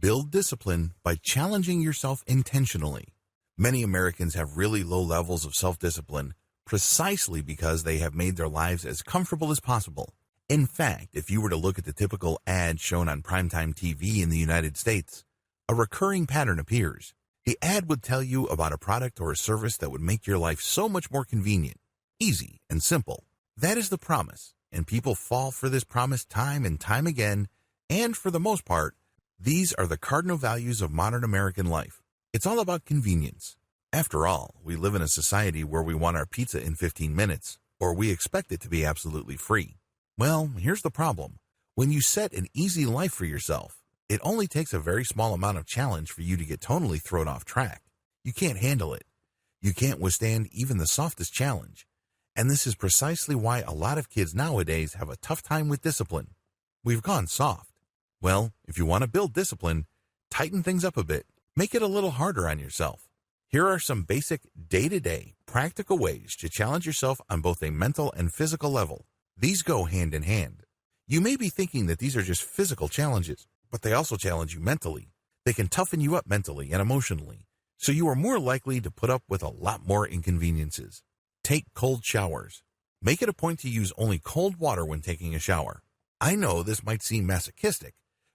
Build discipline by challenging yourself intentionally. Many Americans have really low levels of self-discipline precisely because they have made their lives as comfortable as possible. In fact, if you were to look at the typical ad shown on primetime TV in the United States, a recurring pattern appears. The ad would tell you about a product or a service that would make your life so much more convenient, easy, and simple. That is the promise, and people fall for this promise time and time again, and for the most part, these are the cardinal values of modern American life. It's all about convenience. After all, we live in a society where we want our pizza in 15 minutes, or we expect it to be absolutely free. Well, here's the problem. When you set an easy life for yourself, it only takes a very small amount of challenge for you to get totally thrown off track. You can't handle it. You can't withstand even the softest challenge. And this is precisely why a lot of kids nowadays have a tough time with discipline. We've gone soft. Well, if you want to build discipline, tighten things up a bit. Make it a little harder on yourself. Here are some basic day-to-day practical ways to challenge yourself on both a mental and physical level. These go hand in hand. You may be thinking that these are just physical challenges, but they also challenge you mentally. They can toughen you up mentally and emotionally, so you are more likely to put up with a lot more inconveniences. Take cold showers. Make it a point to use only cold water when taking a shower. I know this might seem masochistic,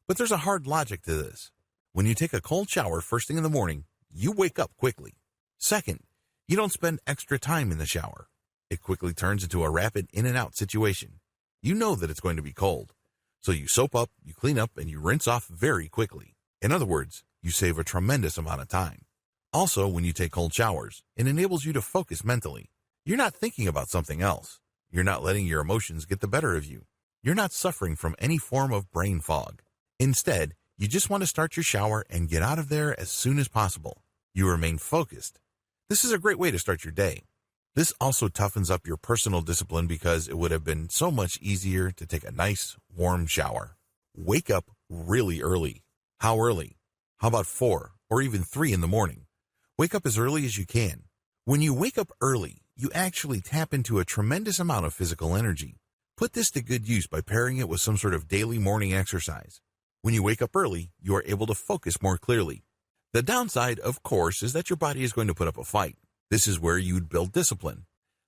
but there's a hard logic to this. When you take a cold shower first thing in the morning, you wake up quickly. Second, you don't spend extra time in the shower. It quickly turns into a rapid in and out situation. You know that it's going to be cold, so you soap up, you clean up, and you rinse off very quickly. In other words, you save a tremendous amount of time. Also, when you take cold showers, it enables you to focus mentally. You're not thinking about something else. You're not letting your emotions get the better of you. You're not suffering from any form of brain fog. Instead, you just want to start your shower and get out of there as soon as possible. You remain focused. This is a great way to start your day. This also toughens up your personal discipline because it would have been so much easier to take a nice, warm shower. Wake up really early. How early? How about 4 or even 3 in the morning? Wake up as early as you can. When you wake up early, you actually tap into a tremendous amount of physical energy. Put this to good use by pairing it with some sort of daily morning exercise. When you wake up early, you are able to focus more clearly. The downside, of course, is that your body is going to put up a fight. This is where you'd build discipline.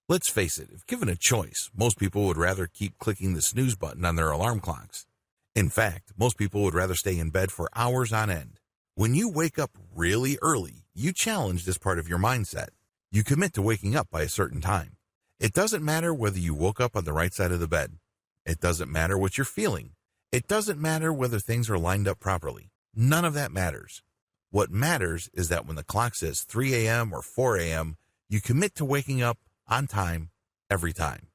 Let's face it, if given a choice, most people would rather keep clicking the snooze button on their alarm clocks. In fact, most people would rather stay in bed for hours on end. When you wake up really early, you challenge this part of your mindset. You commit to waking up by a certain time. It doesn't matter whether you woke up on the right side of the bed. It doesn't matter what you're feeling. It doesn't matter whether things are lined up properly. None of that matters. What matters is that when the clock says 3 a.m. or 4 a.m., you commit to waking up on time every time.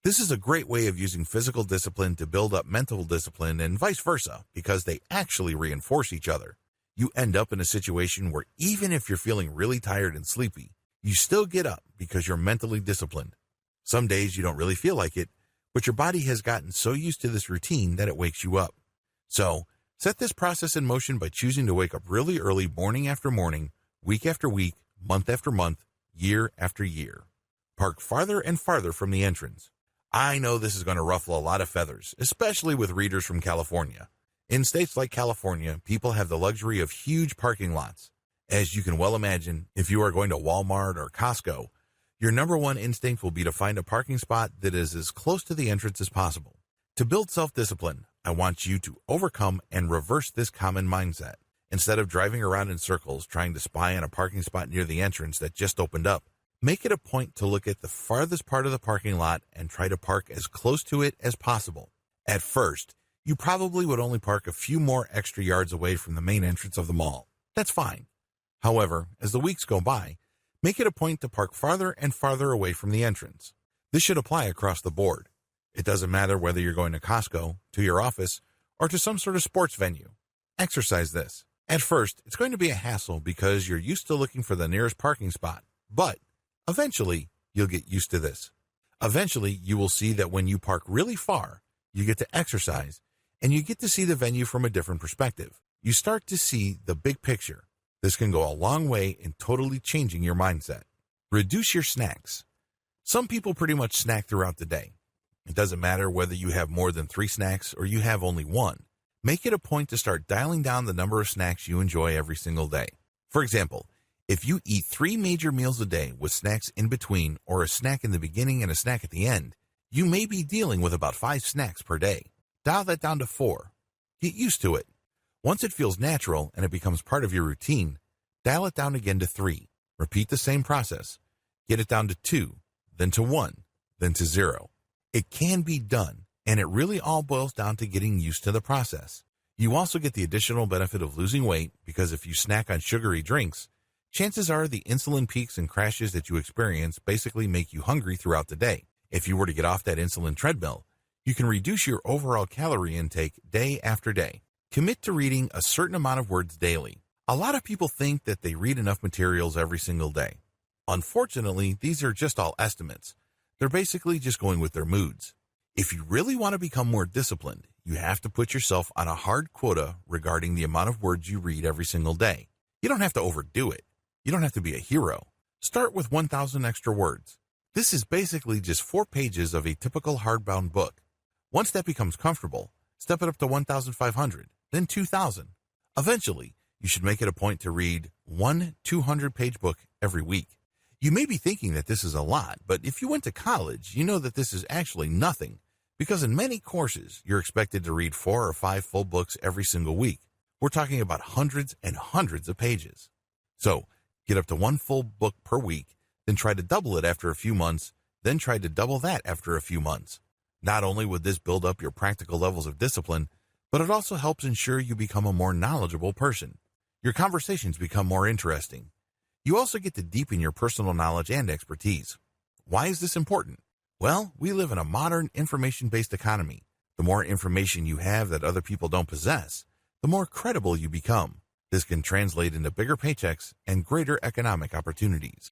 This is a great way of using physical discipline to build up mental discipline and vice versa because they actually reinforce each other. You end up in a situation where even if you're feeling really tired and sleepy, you still get up because you're mentally disciplined. Some days you don't really feel like it, but your body has gotten so used to this routine that it wakes you up. So, set this process in motion by choosing to wake up really early morning after morning, week after week, month after month, year after year. Park farther and farther from the entrance. I know this is going to ruffle a lot of feathers, especially with readers from California. In states like California, people have the luxury of huge parking lots. As you can well imagine, if you are going to Walmart or Costco, your number one instinct will be to find a parking spot that is as close to the entrance as possible. To build self-discipline, I want you to overcome and reverse this common mindset. Instead of driving around in circles trying to spy on a parking spot near the entrance that just opened up, make it a point to look at the farthest part of the parking lot and try to park as close to it as possible. At first, you probably would only park a few more extra yards away from the main entrance of the mall. That's fine. However, as the weeks go by, make it a point to park farther and farther away from the entrance. This should apply across the board. It doesn't matter whether you're going to Costco, to your office, or to some sort of sports venue. Exercise this. At first, it's going to be a hassle because you're used to looking for the nearest parking spot, but eventually, you'll get used to this. Eventually, you will see that when you park really far, you get to exercise, and you get to see the venue from a different perspective. You start to see the big picture. This can go a long way in totally changing your mindset. Reduce your snacks. Some people pretty much snack throughout the day. It doesn't matter whether you have more than 3 snacks or you have only 1. Make it a point to start dialing down the number of snacks you enjoy every single day. For example, if you eat 3 major meals a day with snacks in between or a snack in the beginning and a snack at the end, you may be dealing with about 5 snacks per day. Dial that down to 4. Get used to it. Once it feels natural and it becomes part of your routine, dial it down again to 3. Repeat the same process. Get it down to 2, then to 1, then to 0. It can be done, and it really all boils down to getting used to the process. You also get the additional benefit of losing weight because if you snack on sugary drinks, chances are the insulin peaks and crashes that you experience basically make you hungry throughout the day. If you were to get off that insulin treadmill, you can reduce your overall calorie intake day after day. Commit to reading a certain amount of words daily. A lot of people think that they read enough materials every single day. Unfortunately, these are just all estimates. They're basically just going with their moods. If you really want to become more disciplined, you have to put yourself on a hard quota regarding the amount of words you read every single day. You don't have to overdo it. You don't have to be a hero. Start with 1,000 extra words. This is basically just 4 pages of a typical hardbound book. Once that becomes comfortable, step it up to 1,500, then 2,000. Eventually, you should make it a point to read one 200-page book every week. You may be thinking that this is a lot, but if you went to college, you know that this is actually nothing, because in many courses, you're expected to read 4 or 5 full books every single week. We're talking about hundreds and hundreds of pages. So, get up to 1 full book per week, then try to double it after a few months, then try to double that after a few months. Not only would this build up your practical levels of discipline, but it also helps ensure you become a more knowledgeable person. Your conversations become more interesting. You also get to deepen your personal knowledge and expertise. Why is this important? Well, we live in a modern information-based economy. The more information you have that other people don't possess, the more credible you become. This can translate into bigger paychecks and greater economic opportunities.